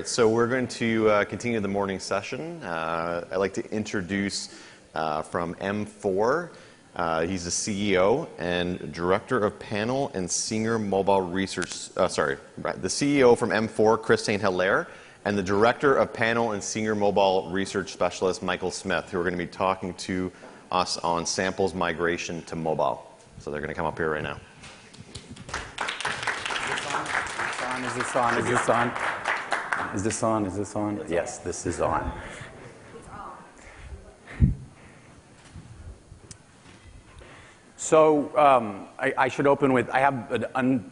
So we're going to continue the morning session. I'd like to introduce from M4. He's the CEO and Director of Panel and Senior Mobile Research. The CEO from M4, Christine Hilaire, and the Director of Panel and Senior Mobile Research Specialist, Michael Smith, who are going to be talking to us on samples migration to mobile. So they're going to come up here right now. Is this on? Is this on? Is this on? Is this on? Yes, this is on. So I should open with,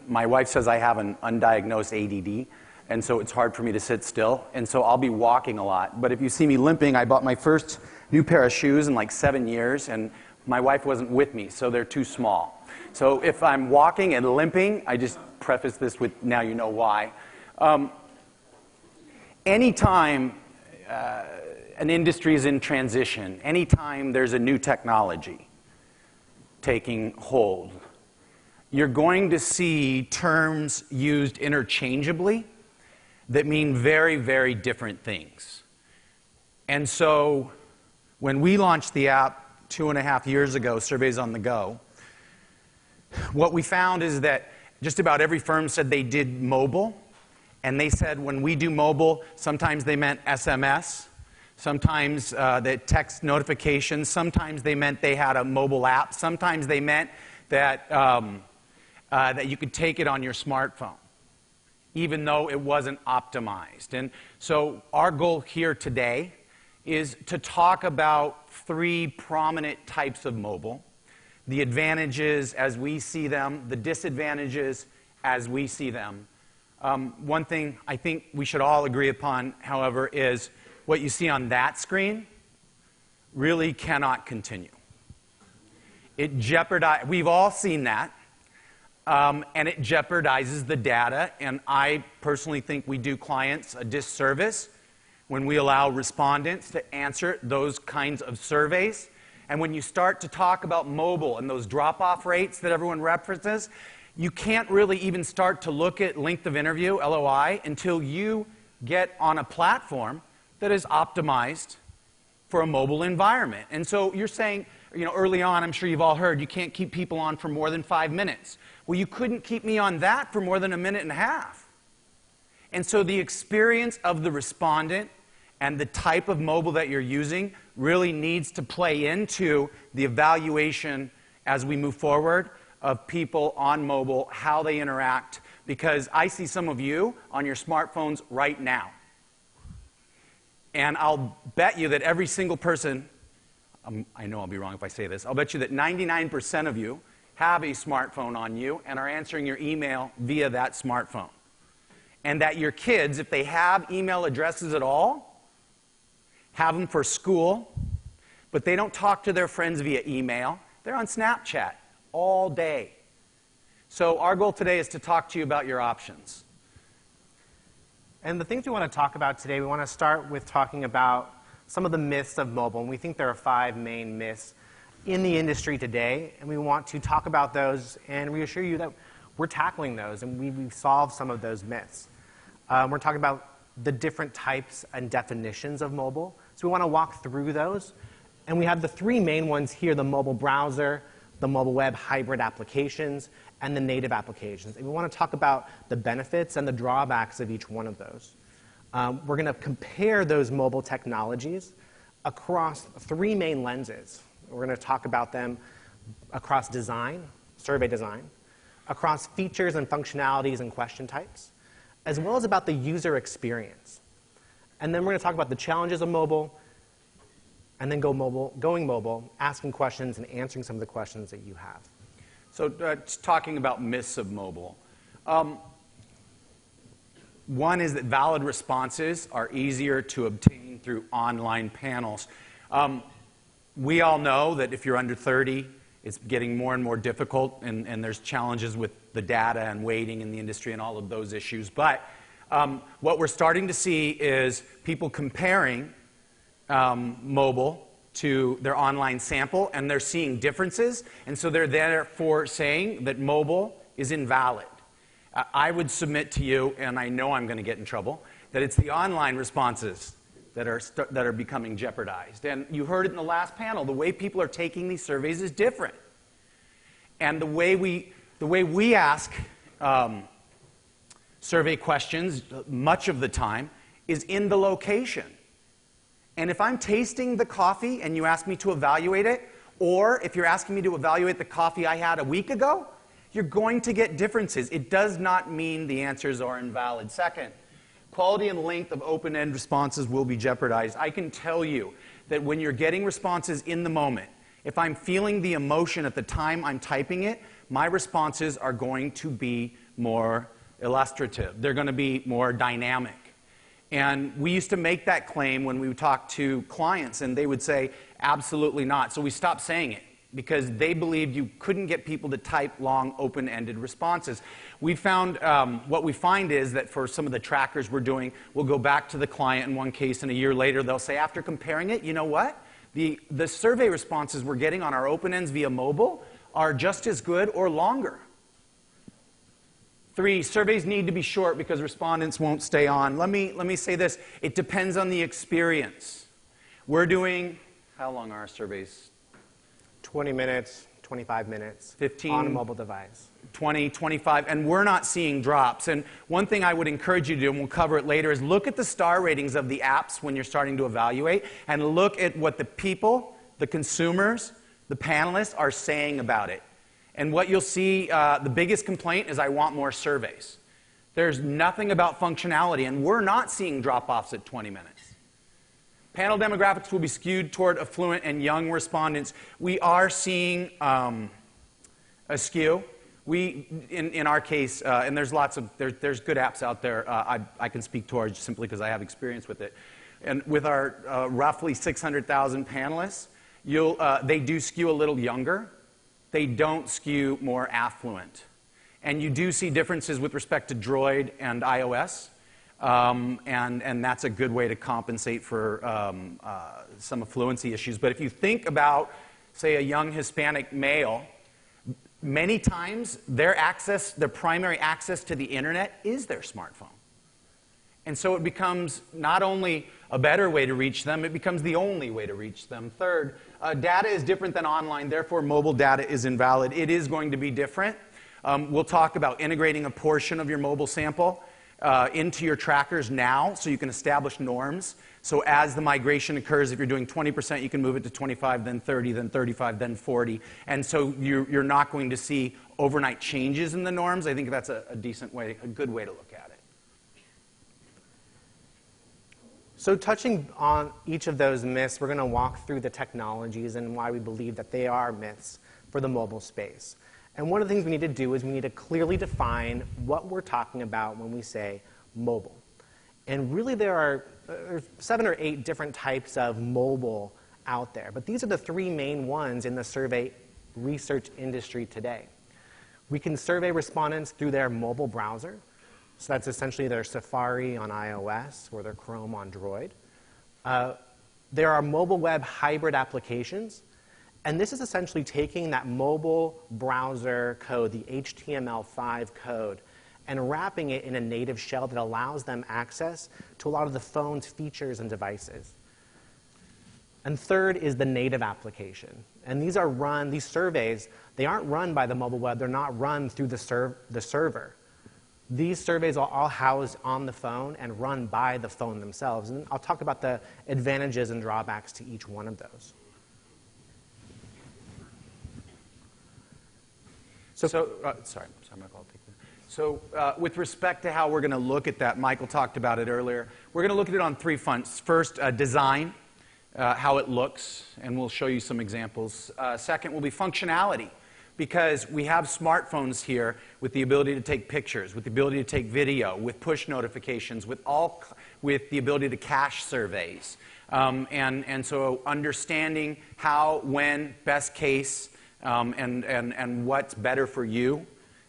my wife says I have an undiagnosed ADD, and so it's hard for me to sit still, and so I'll be walking a lot. But if you see me limping, I bought my first new pair of shoes in like 7 years, and my wife wasn't with me, so they're too small. So if I'm walking and limping, I just preface this with, now you know why. Anytime an industry is in transition, anytime there's a new technology taking hold, you're going to see terms used interchangeably that mean very, very different things. And so when we launched the app 2.5 years ago, Surveys on the Go, what we found is that just about every firm said they did mobile, and they said when we do mobile, sometimes they meant SMS, sometimes the text notifications, sometimes they meant they had a mobile app, sometimes they meant that, that you could take it on your smartphone, even though it wasn't optimized. And so our goal here today is to talk about 3 prominent types of mobile, the advantages as we see them, the disadvantages as we see them. One thing I think we should all agree upon, however, is what you see on that screen really cannot continue. It jeopardizes, we've all seen that, and it jeopardizes the data, and I personally think we do clients a disservice when we allow respondents to answer those kinds of surveys. And when you start to talk about mobile and those drop-off rates that everyone references, you can't really even start to look at length of interview, LOI, until you get on a platform that is optimized for a mobile environment. And so you're saying, early on, I'm sure you've all heard, you can't keep people on for more than 5 minutes. Well, you couldn't keep me on that for more than 1.5 minutes. And so the experience of the respondent and the type of mobile that you're using really needs to play into the evaluation as we move forward of people on mobile, how they interact, because I see some of you on your smartphones right now. And I'll bet you that every single person, I know I'll be wrong if I say this, I'll bet you that 99% of you have a smartphone on you and are answering your email via that smartphone. And that your kids, if they have email addresses at all, have them for school, but they don't talk to their friends via email. They're on Snapchat all day. So our goal today is to talk to you about your options. And the things we want to talk about today, we want to start with talking about some of the myths of mobile. And we think there are 5 main myths in the industry today, and we want to talk about those and reassure you that we're tackling those, and we've solved some of those myths. We're talking about the different types and definitions of mobile. So we want to walk through those. And we have the 3 main ones here, the mobile browser, the mobile web hybrid applications, and the native applications. And we want to talk about the benefits and the drawbacks of each one of those. We're going to compare those mobile technologies across 3 main lenses. We're going to talk about them across design, survey design, across features and functionalities and question types, as well as about the user experience. And then we're going to talk about the challenges of mobile, and then going mobile, asking questions and answering some of the questions that you have. So talking about myths of mobile. One is that valid responses are easier to obtain through online panels. We all know that if you're under 30, it's getting more and more difficult, and there's challenges with the data and waiting in the industry and all of those issues. But what we're starting to see is people comparing mobile to their online sample, and they're seeing differences, and so they're therefore saying that mobile is invalid. I would submit to you, and I know I'm going to get in trouble, that it's the online responses that are becoming jeopardized. And you heard it in the last panel. The way people are taking these surveys is different. And the way we ask survey questions much of the time is in the location. And if I'm tasting the coffee and you ask me to evaluate it, or if you're asking me to evaluate the coffee I had a week ago, you're going to get differences. It does not mean the answers are invalid. Second, quality and length of open-end responses will be jeopardized. I can tell you that when you're getting responses in the moment, if I'm feeling the emotion at the time I'm typing it, my responses are going to be more illustrative. They're going to be more dynamic. And we used to make that claim when we would talk to clients, and they would say, absolutely not. So we stopped saying it because they believed you couldn't get people to type long, open-ended responses. We found, what we find is that for some of the trackers we're doing, we'll go back to the client in one case, and a year later they'll say, after comparing it, you know what? The survey responses we're getting on our open ends via mobile are just as good or longer. 3, surveys need to be short because respondents won't stay on. Let me say this. It depends on the experience. We're doing, how long are our surveys? 20 minutes, 25 minutes 15, on a mobile device. 20, 25, and we're not seeing drops. And one thing I would encourage you to do, and we'll cover it later, is look at the star ratings of the apps when you're starting to evaluate, and look at what the people, the consumers, the panelists are saying about it. And what you'll see, the biggest complaint is I want more surveys. There's nothing about functionality, and we're not seeing drop-offs at 20 minutes. Panel demographics will be skewed toward affluent and young respondents. We are seeing a skew. In our case, and there's lots of, there's good apps out there I can speak towards simply because I have experience with it. And with our roughly 600,000 panelists, they do skew a little younger. They don't skew more affluent. And you do see differences with respect to Droid and iOS. And that's a good way to compensate for some affluency issues. But if you think about, say, a young Hispanic male, many times their primary access to the internet is their smartphone. And so it becomes not only a better way to reach them, it becomes the only way to reach them. Third, data is different than online, therefore mobile data is invalid. It is going to be different. We'll talk about integrating a portion of your mobile sample into your trackers now so you can establish norms. So as the migration occurs, if you're doing 20%, you can move it to 25, then 30, then 35, then 40. And so you're not going to see overnight changes in the norms. I think that's a decent way, a good way to look at it. So touching on each of those myths, we're going to walk through the technologies and why we believe that they are myths for the mobile space. And one of the things we need to do is we need to clearly define what we're talking about when we say mobile. And really there are 7 or 8 different types of mobile out there. But these are the 3 main ones in the survey research industry today. We can survey respondents through their mobile browser. So that's essentially their Safari on iOS or their Chrome on Droid. There are mobile web hybrid applications. And this is essentially taking that mobile browser code, the HTML5 code, and wrapping it in a native shell that allows them access to a lot of the phone's features and devices. And third is the native application. And these surveys, they aren't run by the mobile web. They're not run through the server. These surveys are all housed on the phone and run by the phone themselves. And I'll talk about the advantages and drawbacks to each one of those. So with respect to how we're going to look at that, Michael talked about it earlier. We're going to look at it on 3 fronts. First, design, how it looks, and we'll show you some examples. Second will be functionality, because we have smartphones here with the ability to take pictures, with the ability to take video, with push notifications, with the ability to cache surveys. And so understanding how, when, best case, and what's better for you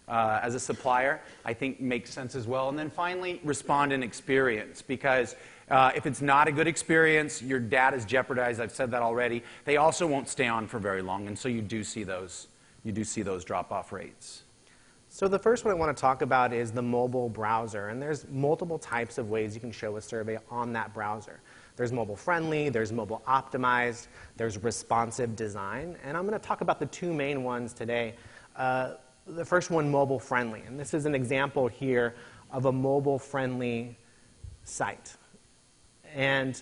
as a supplier, I think makes sense as well. And then finally, respondent experience, because if it's not a good experience, your data is jeopardized. I've said that already. They also won't stay on for very long, and so you do see those drop-off rates. So the first one I want to talk about is the mobile browser. And there's multiple types of ways you can show a survey on that browser. There's mobile friendly, there's mobile optimized, there's responsive design. And I'm going to talk about the two main ones today. The first one, mobile friendly. And this is an example here of a mobile friendly site. And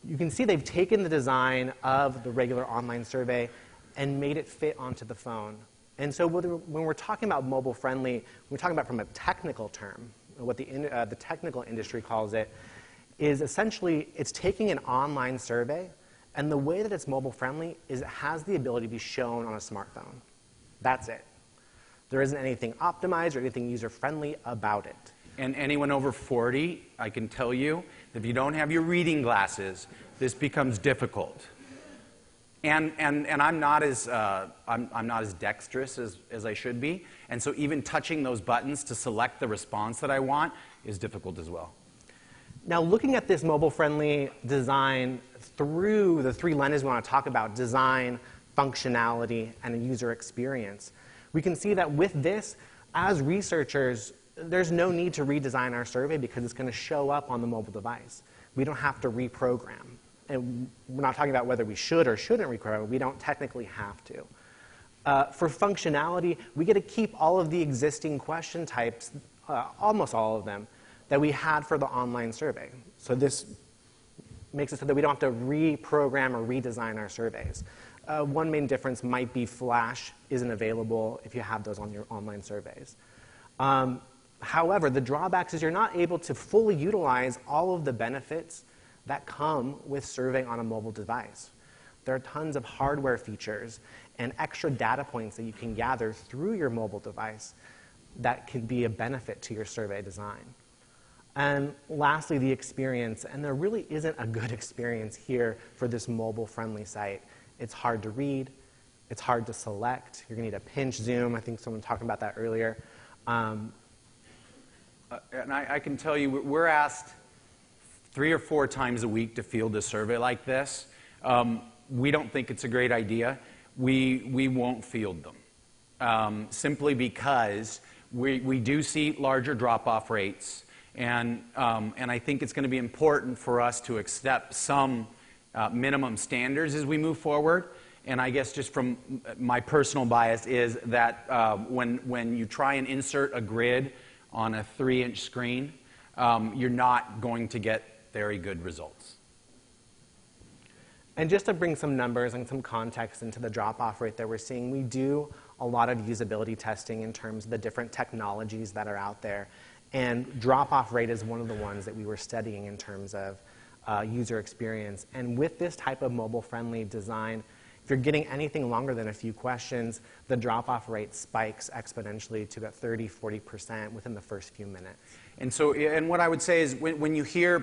you can see they've taken the design of the regular online survey and made it fit onto the phone. And so when we're talking about mobile friendly, we're talking about from a technical term. What the technical industry calls it is essentially it's taking an online survey, and the way that it's mobile friendly is it has the ability to be shown on a smartphone. That's it. There isn't anything optimized or anything user-friendly about it. And anyone over 40, I can tell you, if you don't have your reading glasses, this becomes difficult. And I'm not as dexterous as I should be, and so even touching those buttons to select the response that I want is difficult as well. Now, looking at this mobile-friendly design through the three lenses we want to talk about, design, functionality, and user experience, we can see that with this, as researchers, there's no need to redesign our survey because it's going to show up on the mobile device. We don't have to reprogram. And we're not talking about whether we should or shouldn't reprogram. We don't technically have to. For functionality, we get to keep all of the existing question types, almost all of them, that we had for the online survey. So this makes it so that we don't have to reprogram or redesign our surveys. One main difference might be Flash isn't available if you have those on your online surveys. However, the drawbacks is you're not able to fully utilize all of the benefits that come with surveying on a mobile device. There are tons of hardware features and extra data points that you can gather through your mobile device that can be a benefit to your survey design. And lastly, the experience. And there really isn't a good experience here for this mobile-friendly site. It's hard to read. It's hard to select. You're going to need a pinch zoom. I think someone talked about that earlier. And I can tell you, we're asked 3 or 4 times a week to field a survey like this. We don't think it's a great idea. We won't field them, simply because we do see larger drop-off rates. And I think it's going to be important for us to accept some minimum standards as we move forward. And I guess just from my personal bias is that when you try and insert a grid on a 3-inch screen, you're not going to get very good results. And just to bring some numbers and some context into the drop-off rate that we're seeing, we do a lot of usability testing in terms of the different technologies that are out there. And drop-off rate is one of the ones that we were studying in terms of user experience. And with this type of mobile-friendly design, if you're getting anything longer than a few questions, the drop-off rate spikes exponentially to about 30–40% within the first few minutes. And so, and what I would say is when you hear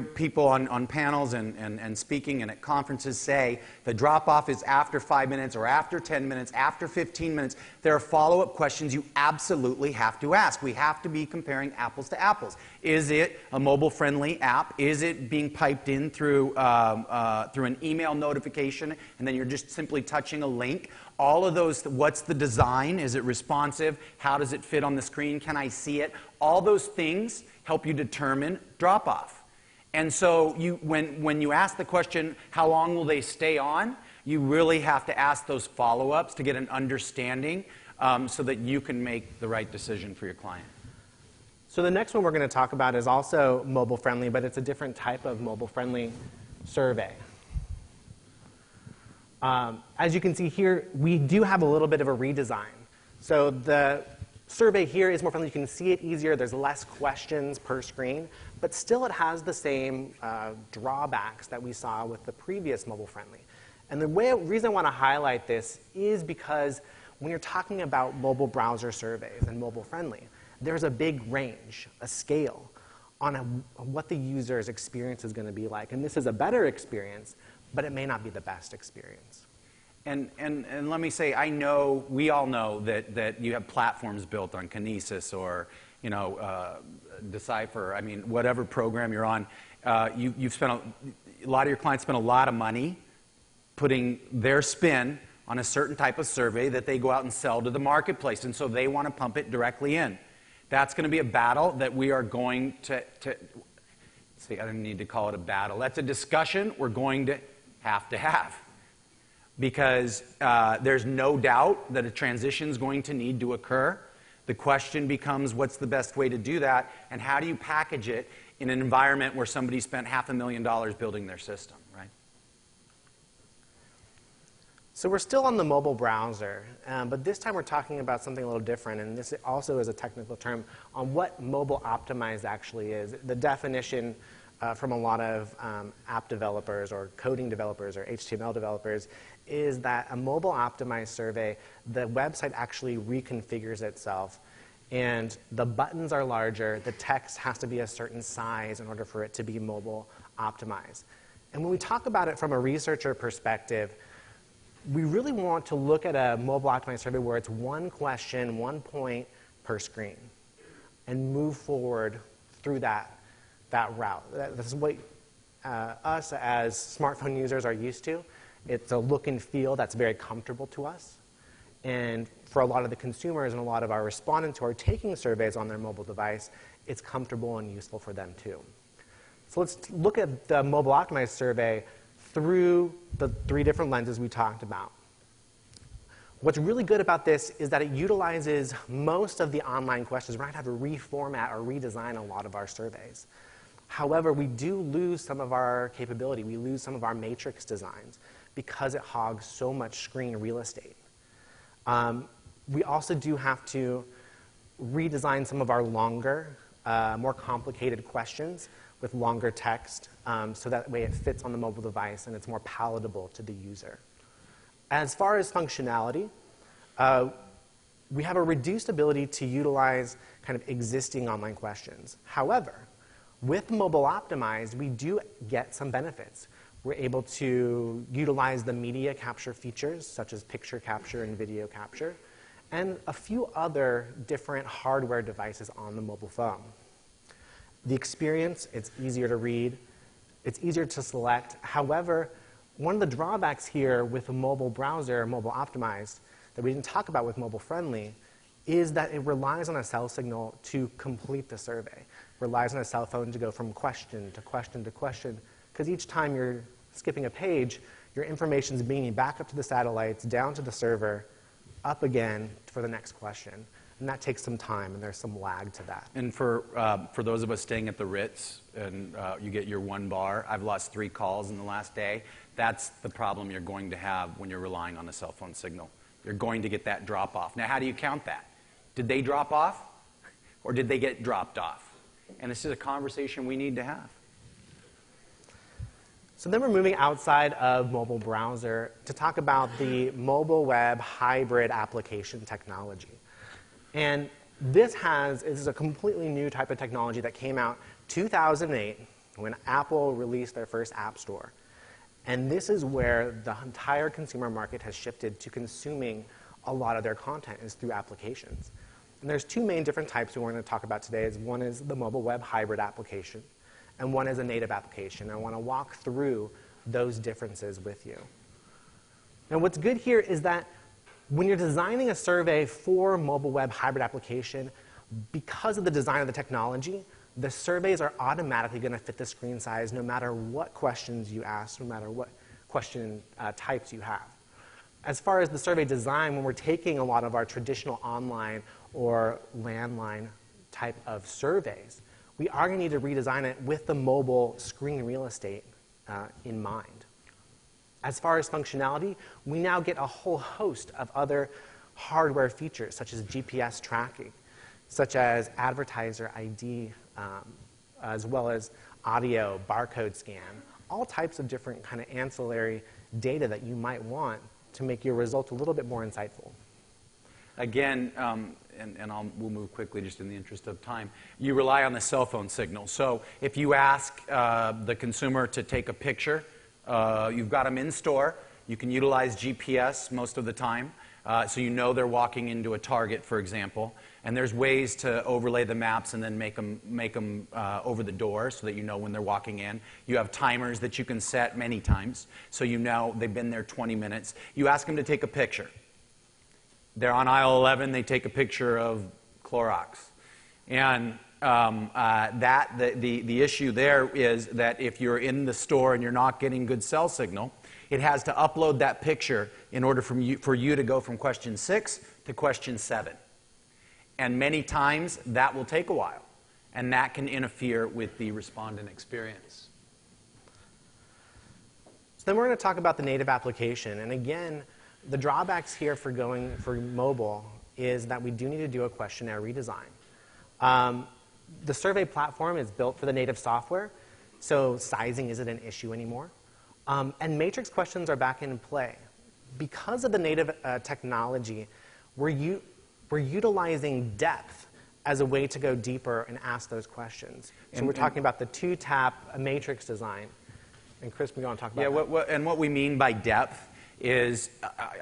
people on panels and speaking and at conferences say the drop-off is after 5 minutes or after 10 minutes, after 15 minutes, there are follow-up questions you absolutely have to ask. We have to be comparing apples to apples. Is it a mobile-friendly app? Is it being piped in through an email notification and then you're just simply touching a link? All of those, what's the design? Is it responsive? How does it fit on the screen? Can I see it? All those things help you determine drop-off. And so when you ask the question, how long will they stay on, you really have to ask those follow-ups to get an understanding so that you can make the right decision for your client. So the next one we're going to talk about is also mobile-friendly, but it's a different type of mobile-friendly survey. As you can see here, we do have a little bit of a redesign. So the survey here is more friendly. You can see it easier. There's less questions per screen, but still it has the same drawbacks that we saw with the previous mobile-friendly. And the reason I want to highlight this is because when you're talking about mobile browser surveys and mobile-friendly, there's a big range, a scale, on what the user's experience is going to be like. And this is a better experience, but it may not be the best experience. And let me say, I know, we all know that you have platforms built on Kinesis or, Decipher, I mean, whatever program you're on. You've spent a lot of your clients spend a lot of money putting their spin on a certain type of survey that they go out and sell to the marketplace, and so they want to pump it directly in. That's going to be a battle that we are going to see, I don't need to call it a battle. That's a discussion we're going to have. Because there's no doubt that a transition is going to need to occur. The question becomes, what's the best way to do that, and how do you package it in an environment where somebody spent $500,000 building their system, right? So we're still on the mobile browser, but this time we're talking about something a little different, and this also is a technical term on what mobile optimized actually is. The definition from a lot of app developers or coding developers or HTML developers is that a mobile optimized survey, the website actually reconfigures itself, and the buttons are larger, the text has to be a certain size in order for it to be mobile optimized. And when we talk about it from a researcher perspective, we really want to look at a mobile optimized survey where it's one question, 1 point per screen, and move forward through that route. This is what us as smartphone users are used to. It's a look and feel that's very comfortable to us. And for a lot of the consumers and a lot of our respondents who are taking surveys on their mobile device, it's comfortable and useful for them too. So let's look at the mobile optimized survey through the 3 different lenses we talked about. What's really good about this is that it utilizes most of the online questions. We're not going to have to reformat or redesign a lot of our surveys. However, we do lose some of our capability. We lose some of our matrix designs because it hogs so much screen real estate. We also do have to redesign some of our longer, more complicated questions with longer text, so that way it fits on the mobile device and it's more palatable to the user. As far as functionality, we have a reduced ability to utilize kind of existing online questions. However, with mobile optimized, we do get some benefits. We're able to utilize the media capture features, such as picture capture and video capture, and a few other different hardware devices on the mobile phone. The experience, it's easier to read, it's easier to select. However, one of the drawbacks here with a mobile browser, mobile optimized, that we didn't talk about with mobile friendly, is that it relies on a cell signal to complete the survey. Relies on a cell phone to go from question to question to question, because each time you're skipping a page, your information is beaming back up to the satellites, down to the server, up again for the next question. And that takes some time, and there's some lag to that. And for those of us staying at the Ritz, and you get your 1 bar, I've lost 3 calls in the last day. That's the problem you're going to have when you're relying on a cell phone signal. You're going to get that drop off. Now, how do you count that? Did they drop off, or did they get dropped off? And this is a conversation we need to have. So then we're moving outside of mobile browser to talk about the mobile web hybrid application technology. And this is a completely new type of technology that came out 2008 when Apple released their first app store. And this is where the entire consumer market has shifted to consuming a lot of their content is through applications. And there's 2 main different types we're going to talk about today. One is the mobile web hybrid application, and one is a native application. I want to walk through those differences with you. Now, what's good here is that when you're designing a survey for mobile web hybrid application, because of the design of the technology, the surveys are automatically going to fit the screen size no matter what questions you ask, no matter what question types you have. As far as the survey design, when we're taking a lot of our traditional online or landline type of surveys, we are going to need to redesign it with the mobile screen real estate in mind. As far as functionality, we now get a whole host of other hardware features, such as GPS tracking, such as advertiser ID, as well as audio, barcode scan, all types of different kind of ancillary data that you might want to make your results a little bit more insightful. Again, we'll move quickly just in the interest of time, you rely on the cell phone signal. So if you ask the consumer to take a picture, you've got them in store, you can utilize GPS most of the time, so you know they're walking into a Target, for example. And there's ways to overlay the maps and then make them over the door so that you know when they're walking in. You have timers that you can set many times, so you know they've been there 20 minutes. You ask them to take a picture. They're on aisle 11, they take a picture of Clorox. And the issue there is that if you're in the store and you're not getting good cell signal, it has to upload that picture in order for you to go from question 6 to question 7. And many times that will take a while, and that can interfere with the respondent experience. So then we're going to talk about the native application. And again, the drawbacks here for going for mobile is that we do need to do a questionnaire redesign. The survey platform is built for the native software, so sizing isn't an issue anymore. And matrix questions are back in play. Because of the native technology, we're utilizing depth as a way to go deeper and ask those questions. So we're talking about the two-tap matrix design. And Chris, we want to talk about that. And what we mean by depth is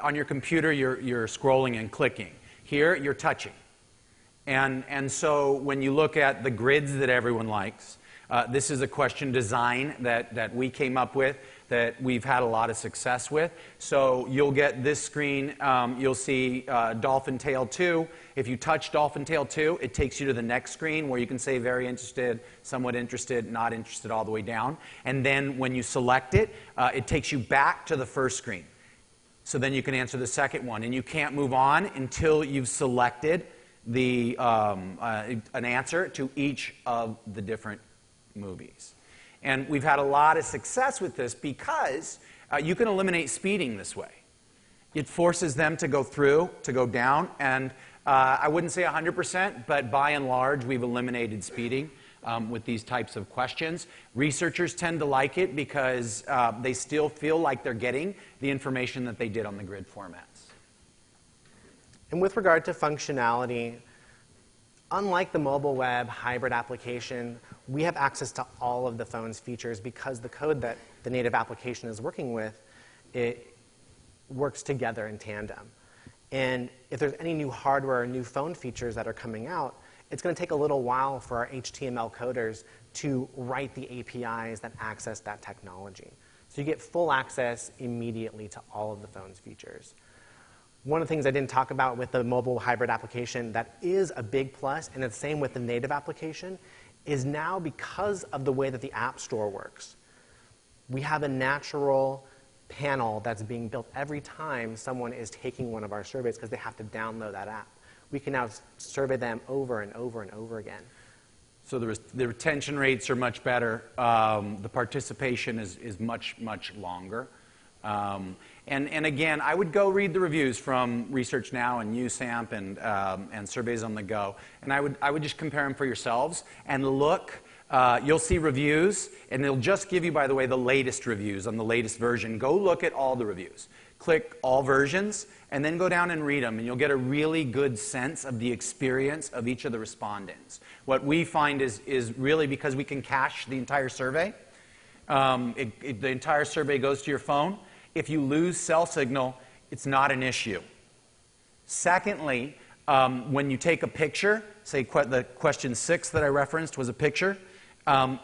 on your computer, you're scrolling and clicking. Here, you're touching. And so when you look at the grids that everyone likes, this is a question design that we came up with that we've had a lot of success with. So you'll get this screen, you'll see Dolphin Tail 2. If you touch Dolphin Tail 2, it takes you to the next screen where you can say very interested, somewhat interested, not interested, all the way down. And then when you select it, it takes you back to the first screen. So then you can answer the second one. And you can't move on until you've selected an answer to each of the different movies. And we've had a lot of success with this because you can eliminate speeding this way. It forces them to go through, to go down, and I wouldn't say 100%, but by and large, we've eliminated speeding with these types of questions. Researchers tend to like it because they still feel like they're getting the information that they did on the grid formats. And with regard to functionality, unlike the mobile web hybrid application, we have access to all of the phone's features because the code that the native application is working with, it works together in tandem. And if there's any new hardware or new phone features that are coming out, it's going to take a little while for our HTML coders to write the APIs that access that technology. So you get full access immediately to all of the phone's features. One of the things I didn't talk about with the mobile hybrid application that is a big plus, and it's the same with the native application, is now because of the way that the App Store works, we have a natural panel that's being built every time someone is taking one of our surveys because they have to download that app. We can now survey them over and over and over again. So the retention rates are much better. The participation is much, much longer. And again, I would go read the reviews from Research Now and USAMP and Surveys on the Go. And I would just compare them for yourselves and look. You'll see reviews, and they'll just give you, by the way, the latest reviews on the latest version. Go look at all the reviews. Click all versions, and then go down and read them, and you'll get a really good sense of the experience of each of the respondents. What we find is really because we can cache the entire survey. The entire survey goes to your phone. If you lose cell signal, it's not an issue. Secondly, when you take a picture, say the question 6 that I referenced was a picture,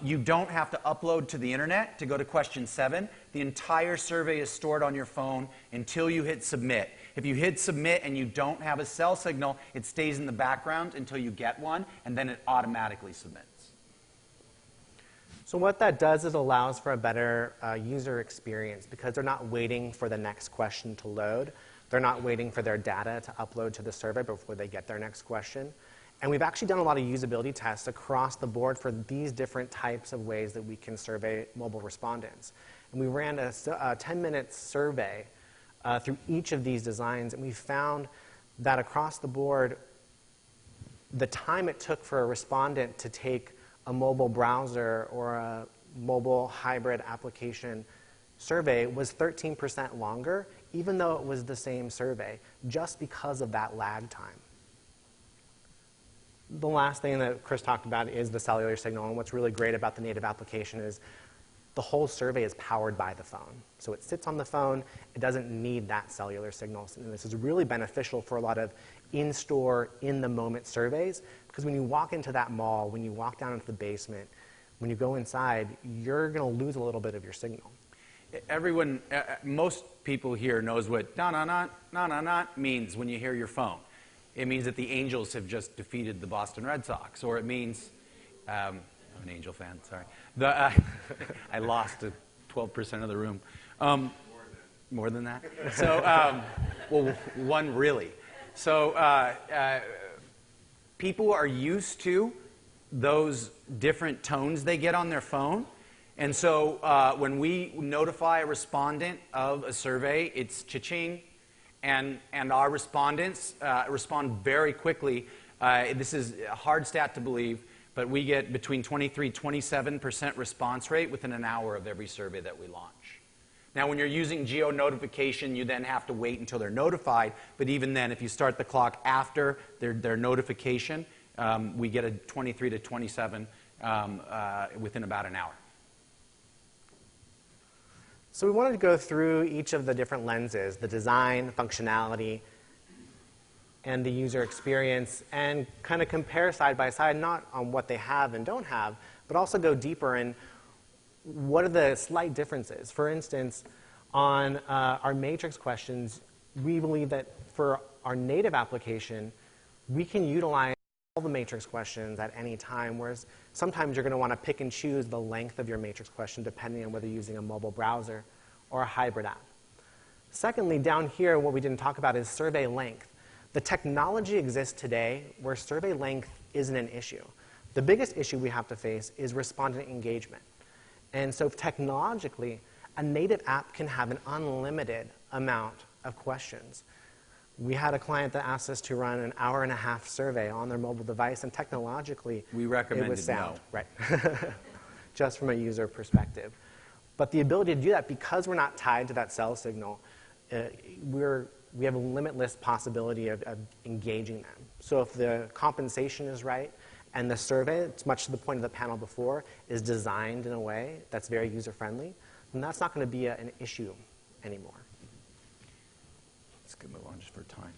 you don't have to upload to the internet to go to question 7. The entire survey is stored on your phone until you hit submit. If you hit submit and you don't have a cell signal, it stays in the background until you get one, and then it automatically submits. So what that does is allows for a better user experience because they're not waiting for the next question to load. They're not waiting for their data to upload to the survey before they get their next question. And we've actually done a lot of usability tests across the board for these different types of ways that we can survey mobile respondents. And we ran a 10-minute survey through each of these designs, and we found that across the board, the time it took for a respondent to take a mobile browser or a mobile hybrid application survey was 13% longer, even though it was the same survey, just because of that lag time. The last thing that Chris talked about is the cellular signal, and what's really great about the native application is the whole survey is powered by the phone. So it sits on the phone. It doesn't need that cellular signal. And this is really beneficial for a lot of in-store, in-the-moment surveys. Because when you walk into that mall, when you walk down into the basement, when you go inside, you're going to lose a little bit of your signal. Everyone, most people here knows what na-na-na means when you hear your phone. It means that the Angels have just defeated the Boston Red Sox, or it means, I'm an Angel fan, sorry. I lost to 12% of the room. More than that? So, well, one really. So people are used to those different tones they get on their phone. And so when we notify a respondent of a survey, it's cha-ching. And our respondents respond very quickly. This is a hard stat to believe, but we get between 23-27% response rate within an hour of every survey that we launch. Now, when you're using geo-notification, you then have to wait until they're notified. But even then, if you start the clock after their notification, we get a 23 to 27 within about an hour. So we wanted to go through each of the different lenses, the design, functionality, and the user experience, and kind of compare side by side, not on what they have and don't have, but also go deeper in what are the slight differences. For instance, on our matrix questions, we believe that for our native application, we can utilize all the matrix questions at any time, whereas sometimes you're going to want to pick and choose the length of your matrix question depending on whether you're using a mobile browser or a hybrid app. Secondly, down here, what we didn't talk about is survey length. The technology exists today where survey length isn't an issue. The biggest issue we have to face is respondent engagement. And so technologically, a native app can have an unlimited amount of questions. We had a client that asked us to run an hour-and-a-half survey on their mobile device, and technologically, we recommended it was sound. no. Right. Just from a user perspective. But the ability to do that, because we're not tied to that cell signal, we have a limitless possibility of engaging them. So if the compensation is right, and the survey, it's much to the point of the panel before, is designed in a way that's very user-friendly, then that's not going to be an issue anymore. Let's move on just for time.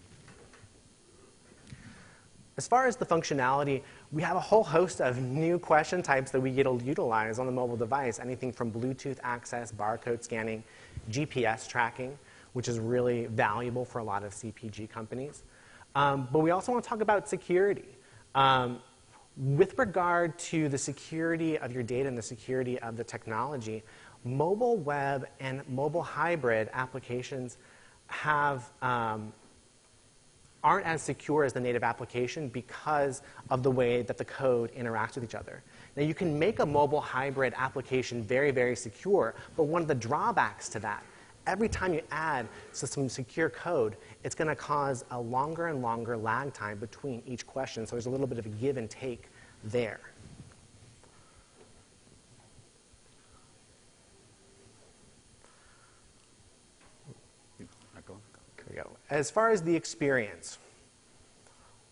As far as the functionality, we have a whole host of new question types that we get to utilize on the mobile device, anything from Bluetooth access, barcode scanning, GPS tracking, which is really valuable for a lot of CPG companies. But we also want to talk about security. With regard to the security of your data and the security of the technology, mobile web and mobile hybrid applications aren't as secure as the native application because of the way that the code interacts with each other. Now, you can make a mobile hybrid application very, very secure, but one of the drawbacks to that, every time you add some secure code, it's going to cause a longer and longer lag time between each question. So there's a little bit of a give and take there. Here we go. As far as the experience,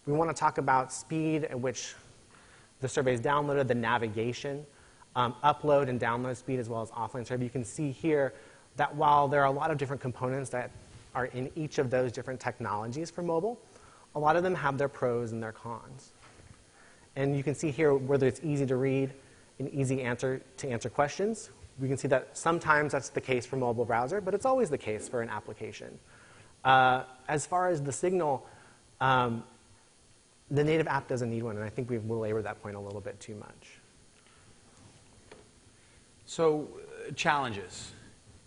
we want to talk about speed at which the survey is downloaded, the navigation, upload and download speed, as well as offline survey. You can see here that while there are a lot of different components that are in each of those different technologies for mobile, a lot of them have their pros and their cons. And you can see here whether it's easy to read and easy to answer questions. We can see that sometimes that's the case for mobile browser, but it's always the case for an application. As far as the signal, the native app doesn't need one, and I think we've belabored that point a little bit too much. So challenges.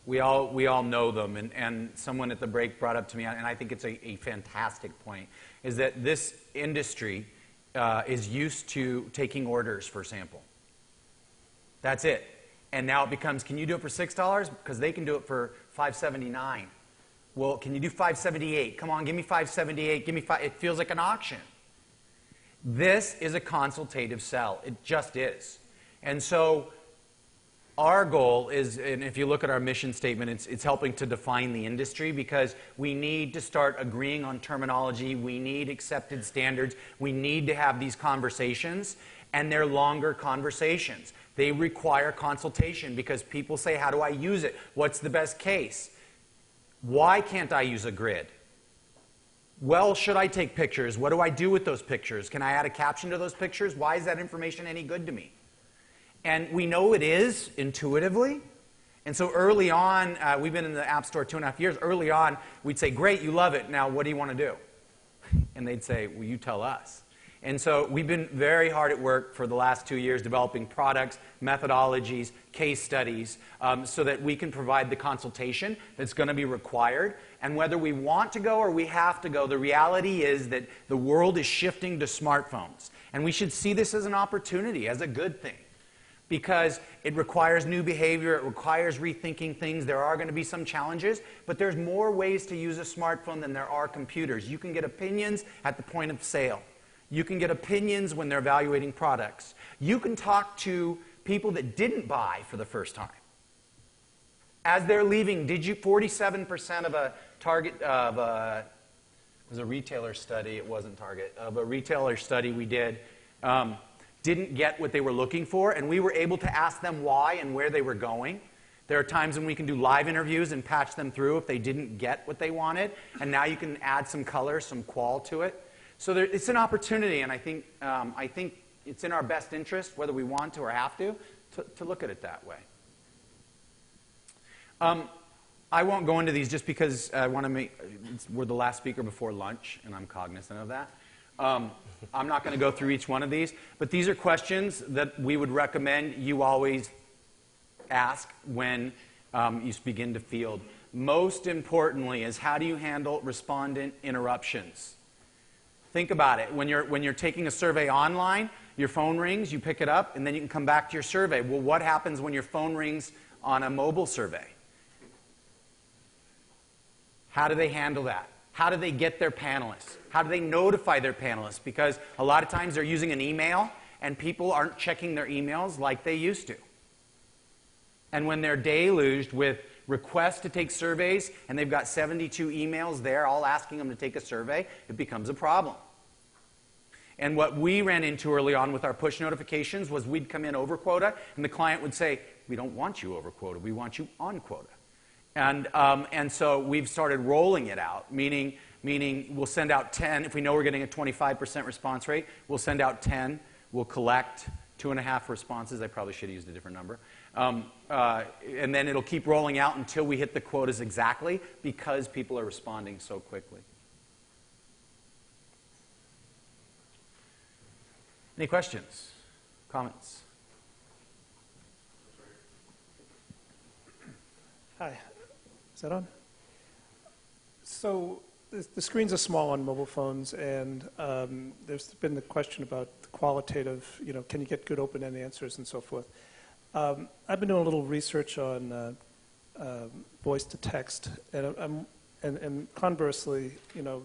We all know them, and someone at the break brought up to me, and I think it's a fantastic point, is that this industry is used to taking orders for sample. That's it. And now it becomes, can you do it for $6? Because they can do it for $5.79. Well, can you do $5.78? Come on, give me $5.78. Give me $5. It feels like an auction. This is a consultative sell. It just is. And so our goal is, and if you look at our mission statement, it's helping to define the industry, because we need to start agreeing on terminology. We need accepted standards. We need to have these conversations, and they're longer conversations. They require consultation because people say, how do I use it? What's the best case? Why can't I use a grid? Well, should I take pictures? What do I do with those pictures? Can I add a caption to those pictures? Why is that information any good to me? And we know it is intuitively. And so early on, we've been in the App Store 2.5 years. Early on, we'd say, great, you love it. Now, what do you want to do? And they'd say, well, you tell us. And so we've been very hard at work for the last 2 years developing products, methodologies, case studies, so that we can provide the consultation that's going to be required. And whether we want to go or we have to go, the reality is that the world is shifting to smartphones. And we should see this as an opportunity, as a good thing. Because it requires new behavior, it requires rethinking things. There are going to be some challenges, but there's more ways to use a smartphone than there are computers. You can get opinions at the point of sale. You can get opinions when they're evaluating products. You can talk to people that didn't buy for the first time. As they're leaving, 47% of a target of a, it was a retailer study, it wasn't Target, of a retailer study we did, didn't get what they were looking for, and we were able to ask them why and where they were going. There are times when we can do live interviews and patch them through if they didn't get what they wanted, and now you can add some color, some qual to it. So it's an opportunity, and I think it's in our best interest, whether we want to or have to look at it that way. I won't go into these just because I want to make, we're the last speaker before lunch, and I'm cognizant of that. I'm not going to go through each one of these, but these are questions that we would recommend you always ask when you begin to field. Most importantly is, how do you handle respondent interruptions? Think about it. When you're taking a survey online, your phone rings, you pick it up, and then you can come back to your survey. Well, what happens when your phone rings on a mobile survey? How do they handle that? How do they get their panelists? How do they notify their panelists? Because a lot of times they're using an email, and people aren't checking their emails like they used to. And when they're deluged with requests to take surveys, and they've got 72 emails there all asking them to take a survey, it becomes a problem. And what we ran into early on with our push notifications was we'd come in over quota, and the client would say, we don't want you over quota, we want you on quota. And so we've started rolling it out, meaning we'll send out 10. If we know we're getting a 25% response rate, we'll send out 10. We'll collect 2.5 responses. I probably should have used a different number. And then it'll keep rolling out until we hit the quotas exactly, because people are responding so quickly. Any questions? Comments? Hi. Is that on? So the screens are small on mobile phones, and there's been the question about the qualitative, can you get good open-end answers and so forth. I've been doing a little research on voice to text, and conversely,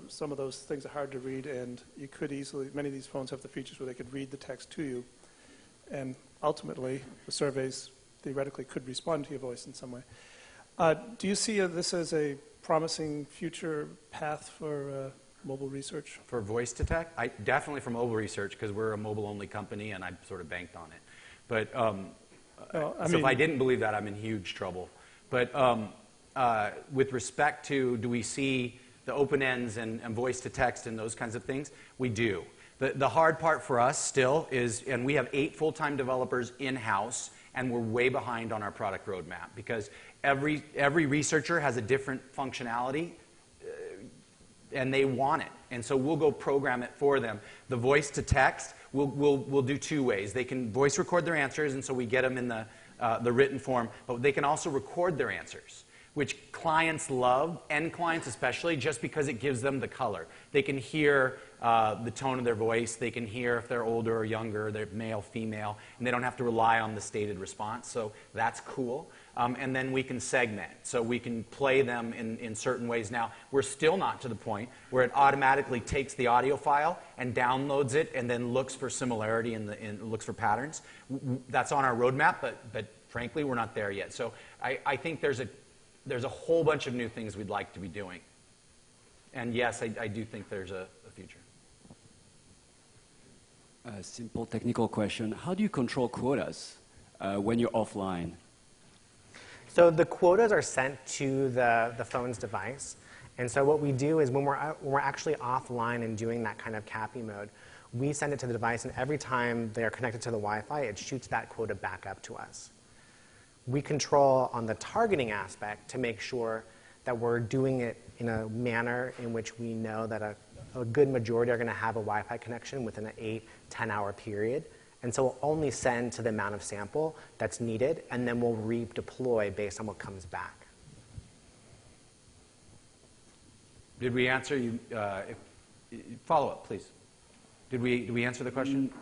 some of those things are hard to read, and you could easily, many of these phones have the features where they could read the text to you, and ultimately, the surveys theoretically could respond to your voice in some way. Do you see this as a promising future path for mobile research? For voice to text? Definitely for mobile research, because we're a mobile-only company, and I sort of banked on it. But so if I didn't believe that, I'm in huge trouble. But with respect to, do we see the open ends and voice to text and those kinds of things? We do. The hard part for us still is, and we have 8 full-time developers in-house, and we're way behind on our product roadmap, because every researcher has a different functionality, and they want it. And so we'll go program it for them. The voice to text, we'll do 2 ways. They can voice record their answers, and so we get them in the written form, but they can also record their answers, which clients love, end clients especially, just because it gives them the color. They can hear the tone of their voice. They can hear if they're older or younger, they're male, female, and they don't have to rely on the stated response. So that's cool. And then we can segment. So we can play them in certain ways. Now, we're still not to the point where it automatically takes the audio file and downloads it and then looks for similarity and looks for patterns. That's on our roadmap, but frankly, we're not there yet. So I think there's a whole bunch of new things we'd like to be doing. And yes, I do think there's a future. A simple technical question. How do you control quotas when you're offline? So the quotas are sent to the phone's device, And so what we do is when we're actually offline and doing that kind of capping mode, we send it to the device, and every time they're connected to the Wi-Fi, it shoots that quota back up to us. We control on the targeting aspect to make sure that we're doing it in a manner in which we know that a good majority are going to have a Wi-Fi connection within an 8-10 hour period. And so we'll only send to the amount of sample that's needed, and then we'll redeploy based on what comes back. Did we answer you? Follow up, please. Did we answer the question?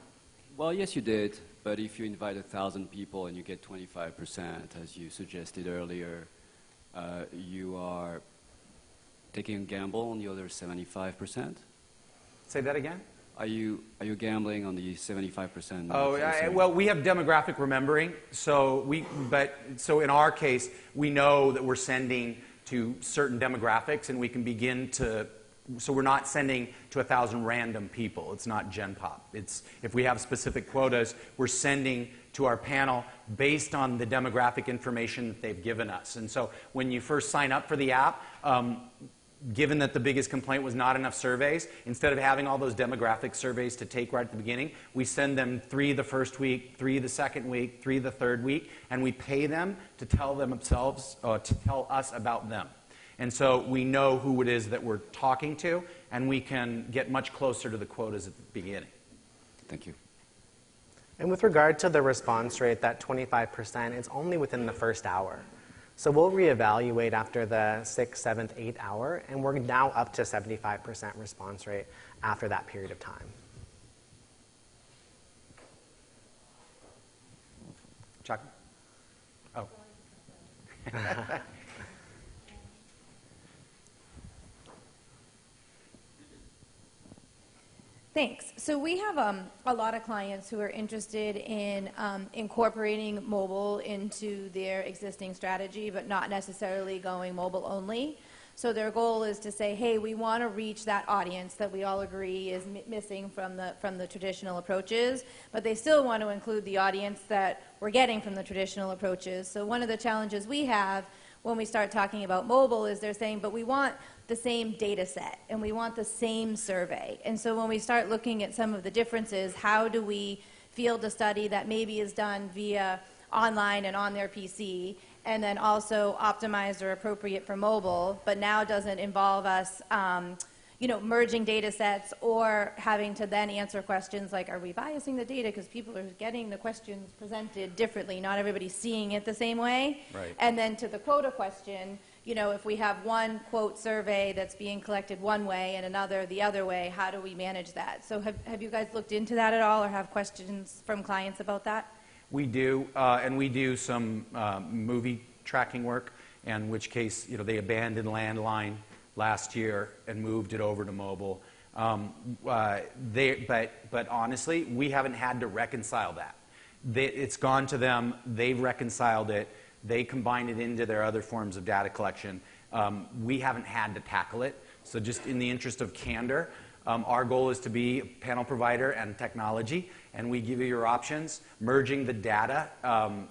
Well, yes, you did. But if you invite 1,000 people and you get 25%, as you suggested earlier, you are taking a gamble on the other 75%? Say that again? Are you gambling on the 75%? Oh, well, we have demographic remembering. So in our case, we know that we're sending to certain demographics, and we can begin to. So we're not sending to 1,000 random people. It's not Gen Pop. It's if we have specific quotas, we're sending to our panel based on the demographic information that they've given us. And so when you first sign up for the app, given that the biggest complaint was not enough surveys, instead of having all those demographic surveys to take right at the beginning, we send them 3 the first week, 3 the second week, 3 the third week, and we pay them to tell us about them. And so we know who it is that we're talking to, and we can get much closer to the quotas at the beginning. Thank you. And with regard to the response rate, that 25%, it's only within the first hour. So we'll reevaluate after the 6th, 7th, 8th hour, and we're now up to 75% response rate after that period of time. Chuck? Oh. Thanks. So we have a lot of clients who are interested in incorporating mobile into their existing strategy, but not necessarily going mobile only. So their goal is to say, hey, we want to reach that audience that we all agree is missing from the traditional approaches, but they still want to include the audience that we're getting from the traditional approaches. So one of the challenges we have when we start talking about mobile is they're saying, but we want the same data set and we want the same survey. And so when we start looking at some of the differences, how do we field a study that maybe is done via online and on their PC, and then also optimized or appropriate for mobile, but now doesn't involve us merging data sets or having to then answer questions like, are we biasing the data because people are getting the questions presented differently, not everybody's seeing it the same way. Right. And then to the quota question, if we have one quote survey that's being collected one way and another the other way, how do we manage that? So have you guys looked into that at all or have questions from clients about that? We do, and we do some movie tracking work, in which case, they abandoned landline last year and moved it over to mobile. But honestly, we haven't had to reconcile that. It's gone to them. They've reconciled it. They combine it into their other forms of data collection. We haven't had to tackle it. So just in the interest of candor, our goal is to be a panel provider and technology, and we give you your options. Merging the data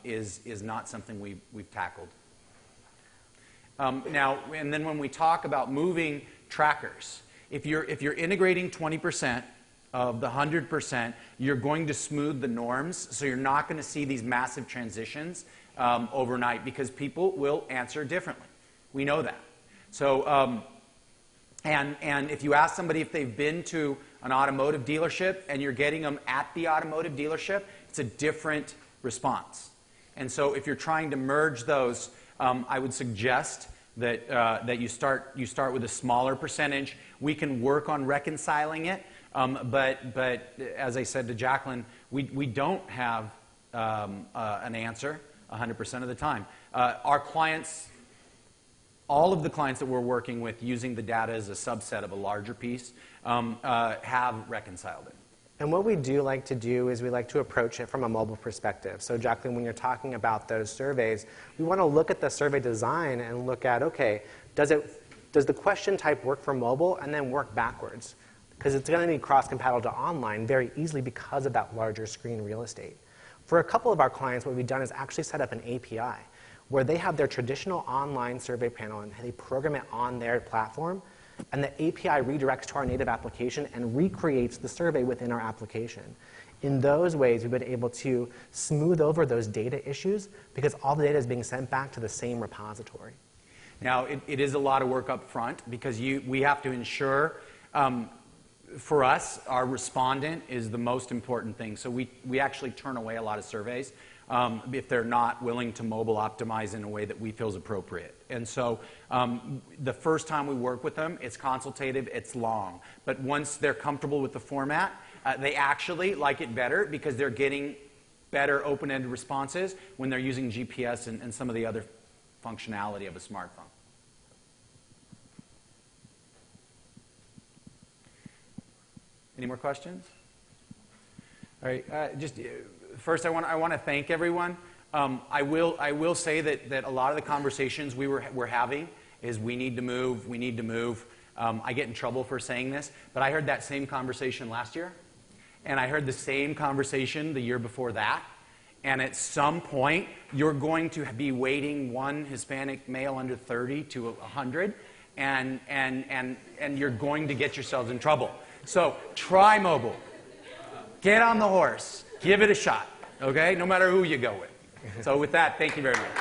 is not something we've tackled. Now, and then when we talk about moving trackers, if you're integrating 20% of the 100%, you're going to smooth the norms, so you're not going to see these massive transitions overnight because people will answer differently. We know that. So, and if you ask somebody if they've been to an automotive dealership and you're getting them at the automotive dealership, it's a different response. And so if you're trying to merge those, I would suggest that you start with a smaller percentage. We can work on reconciling it, but as I said to Jacqueline, we don't have an answer 100% of the time. Our clients, all of the clients that we're working with using the data as a subset of a larger piece, have reconciled it. And what we do like to do is we like to approach it from a mobile perspective. So Jacqueline, when you're talking about those surveys, we want to look at the survey design and look at, okay, does the question type work for mobile, and then work backwards? Because it's going to be cross-compatible to online very easily because of that larger screen real estate. For a couple of our clients, what we've done is actually set up an API where they have their traditional online survey panel and they program it on their platform, and the API redirects to our native application and recreates the survey within our application. In those ways, we've been able to smooth over those data issues because all the data is being sent back to the same repository. Now, it is a lot of work up front because we have to ensure, for us, our respondent is the most important thing. So we actually turn away a lot of surveys if they're not willing to mobile optimize in a way that we feel is appropriate. And so the first time we work with them, it's consultative, it's long. But once they're comfortable with the format, they actually like it better because they're getting better open-ended responses when they're using GPS and some of the other functionality of a smartphone. Any more questions? All right. First, I want to thank everyone. I will say that a lot of the conversations we're having is we need to move. We need to move. I get in trouble for saying this, but I heard that same conversation last year, and I heard the same conversation the year before that. And at some point, you're going to be weighting one Hispanic male under 30 to 100, and you're going to get yourselves in trouble. So try mobile. Get on the horse. Give it a shot, okay? No matter who you go with. So with that, thank you very much.